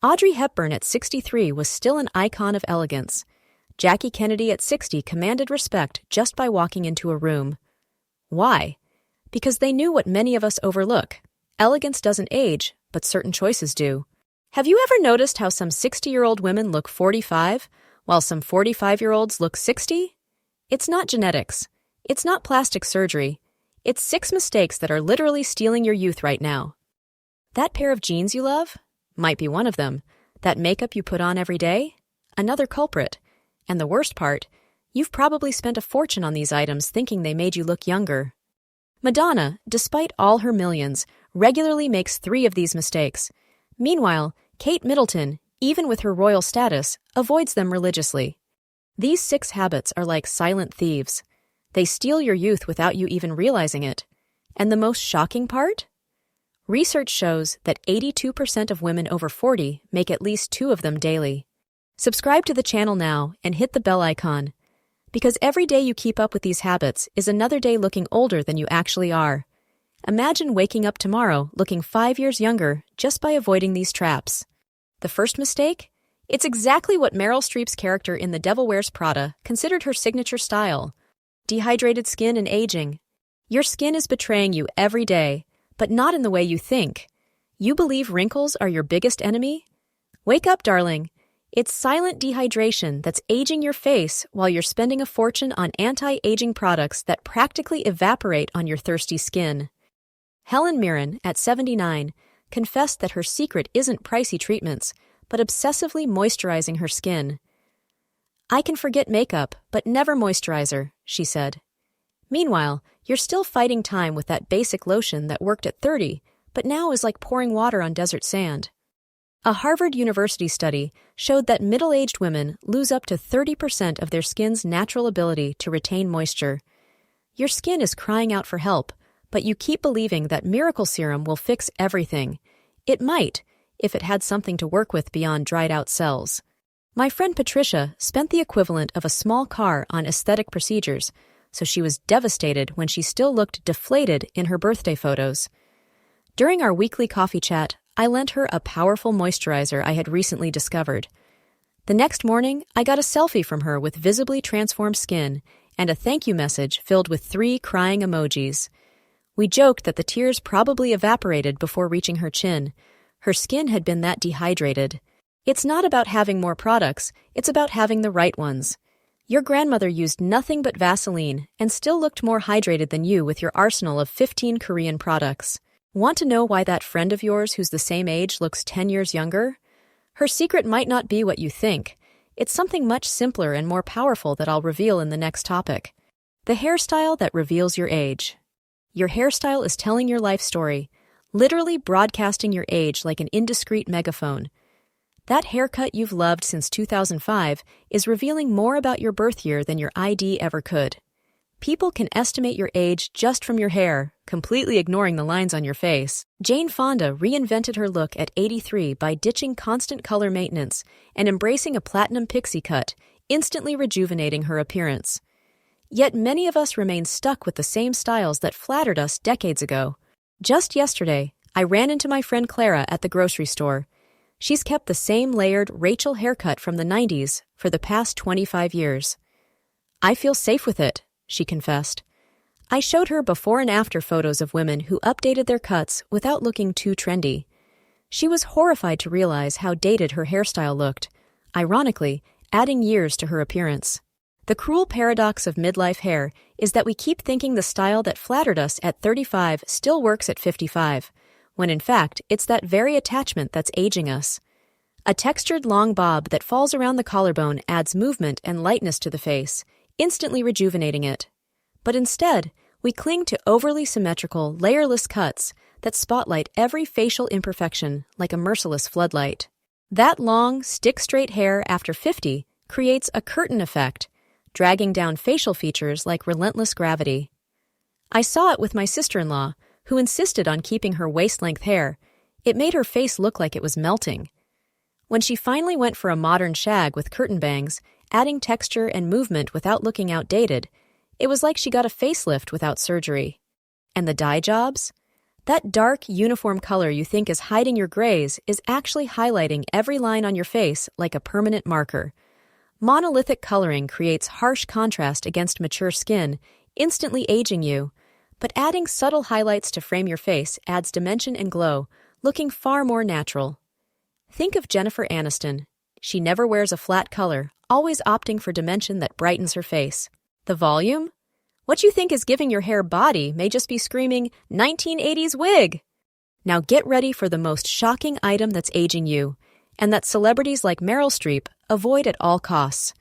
Audrey Hepburn at 63 was still an icon of elegance. Jackie Kennedy at 60 commanded respect just by walking into a room. Why? Because they knew what many of us overlook. Elegance doesn't age, but certain choices do. Have you ever noticed how some 60-year-old women look 45, while some 45-year-olds look 60? It's not genetics. It's not plastic surgery. It's 6 mistakes that are literally stealing your youth right now. That pair of jeans you love? Might be one of them. That makeup you put on every day? Another culprit. And the worst part, you've probably spent a fortune on these items thinking they made you look younger. Madonna, despite all her millions, regularly makes 3 of these mistakes. Meanwhile, Kate Middleton, even with her royal status, avoids them religiously. These 6 habits are like silent thieves. They steal your youth without you even realizing it. And the most shocking part? Research shows that 82% of women over 40 make at least 2 of them daily. Subscribe to the channel now and hit the bell icon, because every day you keep up with these habits is another day looking older than you actually are. Imagine waking up tomorrow looking 5 years younger just by avoiding these traps. The first mistake? It's exactly what Meryl Streep's character in The Devil Wears Prada considered her signature style. Dehydrated skin and aging. Your skin is betraying you every day, but not in the way you think. You believe wrinkles are your biggest enemy? Wake up, darling. It's silent dehydration that's aging your face while you're spending a fortune on anti-aging products that practically evaporate on your thirsty skin. Helen Mirren, at 79, confessed that her secret isn't pricey treatments, but obsessively moisturizing her skin. "I can forget makeup, but never moisturizer," she said. Meanwhile, you're still fighting time with that basic lotion that worked at 30, but now is like pouring water on desert sand. A Harvard University study showed that middle-aged women lose up to 30% of their skin's natural ability to retain moisture. Your skin is crying out for help, but you keep believing that miracle serum will fix everything. It might, if it had something to work with beyond dried-out cells. My friend Patricia spent the equivalent of a small car on aesthetic procedures, so she was devastated when she still looked deflated in her birthday photos. During our weekly coffee chat, I lent her a powerful moisturizer I had recently discovered. The next morning, I got a selfie from her with visibly transformed skin and a thank you message filled with 3 crying emojis. We joked that the tears probably evaporated before reaching her chin. Her skin had been that dehydrated. It's not about having more products, it's about having the right ones. Your grandmother used nothing but Vaseline and still looked more hydrated than you with your arsenal of 15 Korean products. Want to know why that friend of yours who's the same age looks 10 years younger? Her secret might not be what you think. It's something much simpler and more powerful that I'll reveal in the next topic. The hairstyle that reveals your age. Your hairstyle is telling your life story, literally broadcasting your age like an indiscreet megaphone. That haircut you've loved since 2005 is revealing more about your birth year than your ID ever could. People can estimate your age just from your hair, completely ignoring the lines on your face. Jane Fonda reinvented her look at 83 by ditching constant color maintenance and embracing a platinum pixie cut, instantly rejuvenating her appearance. Yet many of us remain stuck with the same styles that flattered us decades ago. Just yesterday, I ran into my friend Clara at the grocery store. She's kept the same layered Rachel haircut from the 90s for the past 25 years. "I feel safe with it," she confessed. I showed her before and after photos of women who updated their cuts without looking too trendy. She was horrified to realize how dated her hairstyle looked, ironically, adding years to her appearance. The cruel paradox of midlife hair is that we keep thinking the style that flattered us at 35 still works at 55, when in fact it's that very attachment that's aging us. A textured long bob that falls around the collarbone adds movement and lightness to the face, instantly rejuvenating it. But instead, we cling to overly symmetrical, layerless cuts that spotlight every facial imperfection like a merciless floodlight. That long, stick-straight hair after 50 creates a curtain effect, dragging down facial features like relentless gravity. I saw it with my sister-in-law, who insisted on keeping her waist-length hair. It made her face look like it was melting. When she finally went for a modern shag with curtain bangs, adding texture and movement without looking outdated, it was like she got a facelift without surgery. And the dye jobs? That dark, uniform color you think is hiding your grays is actually highlighting every line on your face like a permanent marker. Monolithic coloring creates harsh contrast against mature skin, instantly aging you. But adding subtle highlights to frame your face adds dimension and glow, looking far more natural. Think of Jennifer Aniston. She never wears a flat color, always opting for dimension that brightens her face. The volume? What you think is giving your hair body may just be screaming, 1980s wig! Now get ready for the most shocking item that's aging you, and that celebrities like Meryl Streep avoid at all costs.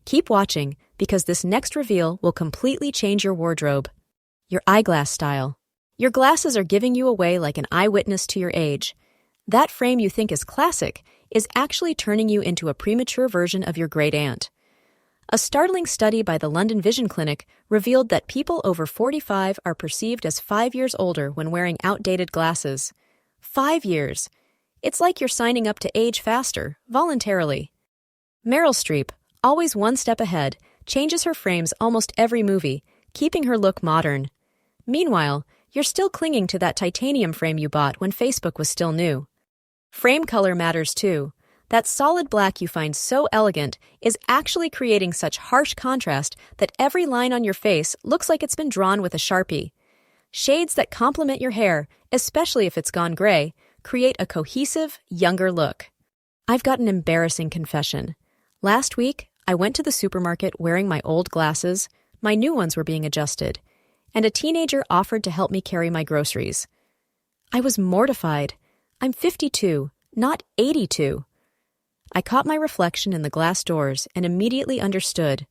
Keep watching, because this next reveal will completely change your wardrobe. Your eyeglass style. Your glasses are giving you away like an eyewitness to your age. That frame you think is classic is actually turning you into a premature version of your great aunt. A startling study by the London Vision Clinic revealed that people over 45 are perceived as 5 years older when wearing outdated glasses. 5 years. It's like you're signing up to age faster, voluntarily. Meryl Streep, always one step ahead, changes her frames almost every movie, keeping her look modern. Meanwhile, you're still clinging to that titanium frame you bought when Facebook was still new. Frame color matters too. That solid black you find so elegant is actually creating such harsh contrast that every line on your face looks like it's been drawn with a Sharpie. Shades that complement your hair, especially if it's gone gray, create a cohesive, younger look. I've got an embarrassing confession. Last week, I went to the supermarket wearing my old glasses. My new ones were being adjusted, and a teenager offered to help me carry my groceries. I was mortified. I'm 52, not 82. I caught my reflection in the glass doors and immediately understood.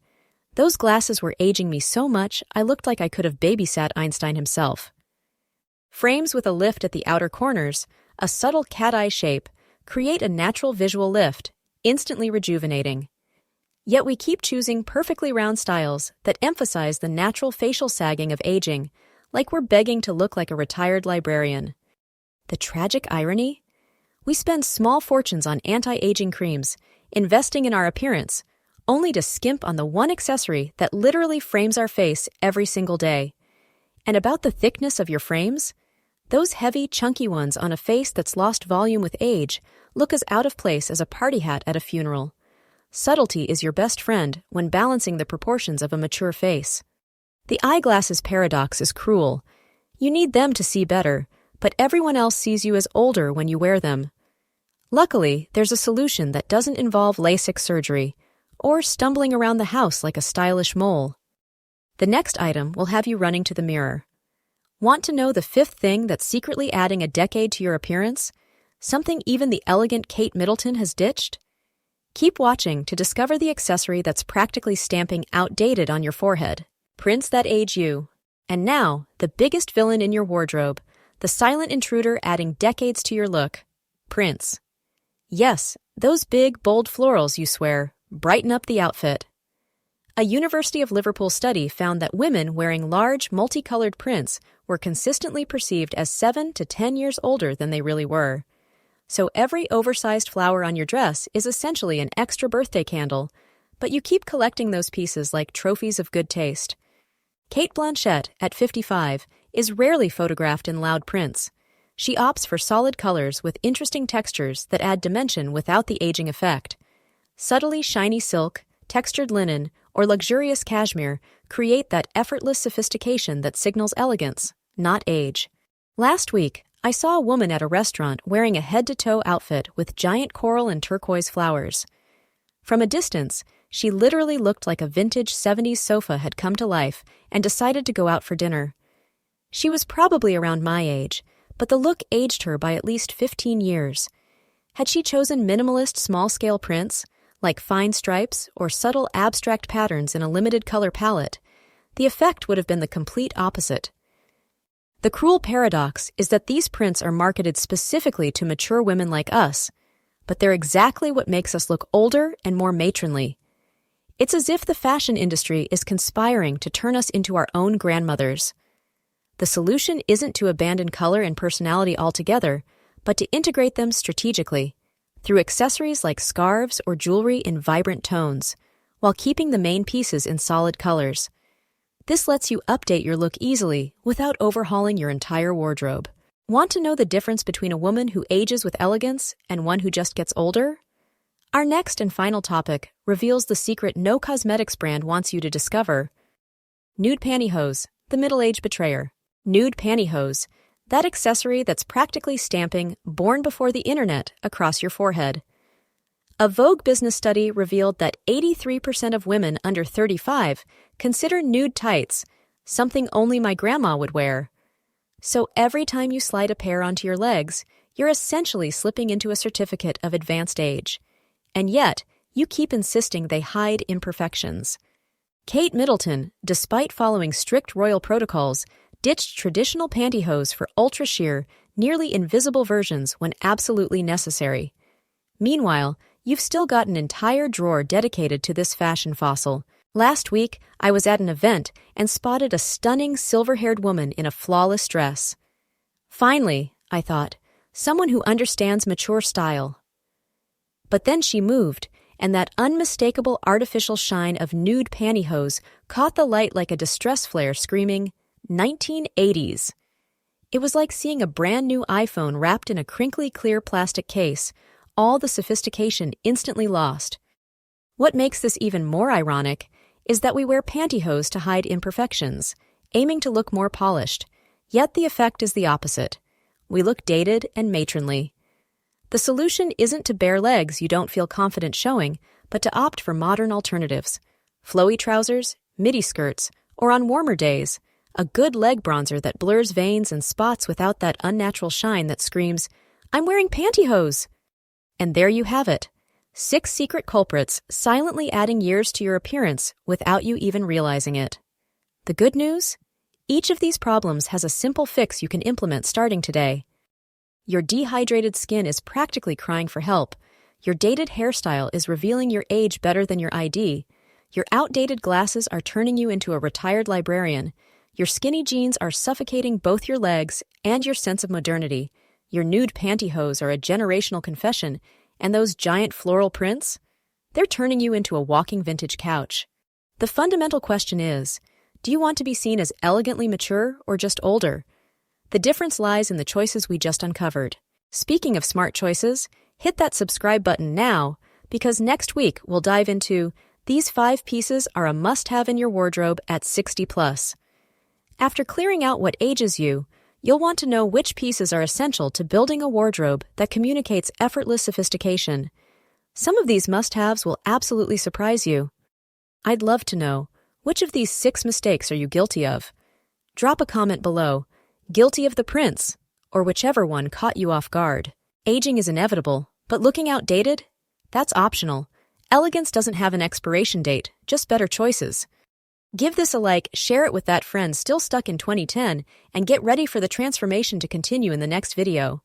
Those glasses were aging me so much I looked like I could have babysat Einstein himself. Frames with a lift at the outer corners, a subtle cat-eye shape, create a natural visual lift, instantly rejuvenating. Yet we keep choosing perfectly round styles that emphasize the natural facial sagging of aging, like we're begging to look like a retired librarian. The tragic irony? We spend small fortunes on anti-aging creams, investing in our appearance, only to skimp on the one accessory that literally frames our face every single day. And about the thickness of your frames? Those heavy, chunky ones on a face that's lost volume with age look as out of place as a party hat at a funeral. Subtlety is your best friend when balancing the proportions of a mature face. The eyeglasses paradox is cruel. You need them to see better, but everyone else sees you as older when you wear them. Luckily, there's a solution that doesn't involve LASIK surgery or stumbling around the house like a stylish mole. The next item will have you running to the mirror. Want to know the fifth thing that's secretly adding a decade to your appearance? Something even the elegant Kate Middleton has ditched? Keep watching to discover the accessory that's practically stamping outdated on your forehead. Prints that age you. And now, the biggest villain in your wardrobe, the silent intruder adding decades to your look. Prints. Yes, those big, bold florals, you swear, brighten up the outfit. A University of Liverpool study found that women wearing large, multicolored prints were consistently perceived as 7 to 10 years older than they really were. So every oversized flower on your dress is essentially an extra birthday candle, but you keep collecting those pieces like trophies of good taste. Cate Blanchett, at 55, is rarely photographed in loud prints. She opts for solid colors with interesting textures that add dimension without the aging effect. Subtly shiny silk, textured linen, or luxurious cashmere create that effortless sophistication that signals elegance, not age. Last week, I saw a woman at a restaurant wearing a head-to-toe outfit with giant coral and turquoise flowers. From a distance, she literally looked like a vintage 70s sofa had come to life and decided to go out for dinner. She was probably around my age, but the look aged her by at least 15 years. Had she chosen minimalist small-scale prints, like fine stripes or subtle abstract patterns in a limited color palette, the effect would have been the complete opposite. The cruel paradox is that these prints are marketed specifically to mature women like us, but they're exactly what makes us look older and more matronly. It's as if the fashion industry is conspiring to turn us into our own grandmothers. The solution isn't to abandon color and personality altogether, but to integrate them strategically, through accessories like scarves or jewelry in vibrant tones, while keeping the main pieces in solid colors. This lets you update your look easily without overhauling your entire wardrobe. Want to know the difference between a woman who ages with elegance and one who just gets older? Our next and final topic reveals the secret no cosmetics brand wants you to discover. Nude pantyhose, the middle-age betrayer. Nude pantyhose, that accessory that's practically stamping "born before the internet" across your forehead. A Vogue business study revealed that 83% of women under 35 consider nude tights something only my grandma would wear. So every time you slide a pair onto your legs, you're essentially slipping into a certificate of advanced age. And yet, you keep insisting they hide imperfections. Kate Middleton, despite following strict royal protocols, ditched traditional pantyhose for ultra-sheer, nearly invisible versions when absolutely necessary. Meanwhile, you've still got an entire drawer dedicated to this fashion fossil. Last week, I was at an event and spotted a stunning silver-haired woman in a flawless dress. Finally, I thought, someone who understands mature style. But then she moved, and that unmistakable artificial shine of nude pantyhose caught the light like a distress flare screaming, 1980s. It was like seeing a brand new iPhone wrapped in a crinkly clear plastic case, all the sophistication instantly lost. What makes this even more ironic is that we wear pantyhose to hide imperfections, aiming to look more polished, yet the effect is the opposite. We look dated and matronly. The solution isn't to bare legs you don't feel confident showing, but to opt for modern alternatives. Flowy trousers, midi skirts, or on warmer days, a good leg bronzer that blurs veins and spots without that unnatural shine that screams, "I'm wearing pantyhose!" And there you have it. 6 secret culprits silently adding years to your appearance without you even realizing it. The good news? Each of these problems has a simple fix you can implement starting today. Your dehydrated skin is practically crying for help. Your dated hairstyle is revealing your age better than your ID. Your outdated glasses are turning you into a retired librarian. Your skinny jeans are suffocating both your legs and your sense of modernity. Your nude pantyhose are a generational confession, and those giant floral prints? They're turning you into a walking vintage couch. The fundamental question is, do you want to be seen as elegantly mature or just older? The difference lies in the choices we just uncovered. Speaking of smart choices, hit that subscribe button now, because next week we'll dive into these 5 pieces are a must-have in your wardrobe at 60+. After clearing out what ages you, you'll want to know which pieces are essential to building a wardrobe that communicates effortless sophistication. Some of these must-haves will absolutely surprise you. I'd love to know, which of these 6 mistakes are you guilty of? Drop a comment below, guilty of the prints, or whichever one caught you off guard. Aging is inevitable, but looking outdated? That's optional. Elegance doesn't have an expiration date, just better choices. Give this a like, share it with that friend still stuck in 2010, and get ready for the transformation to continue in the next video.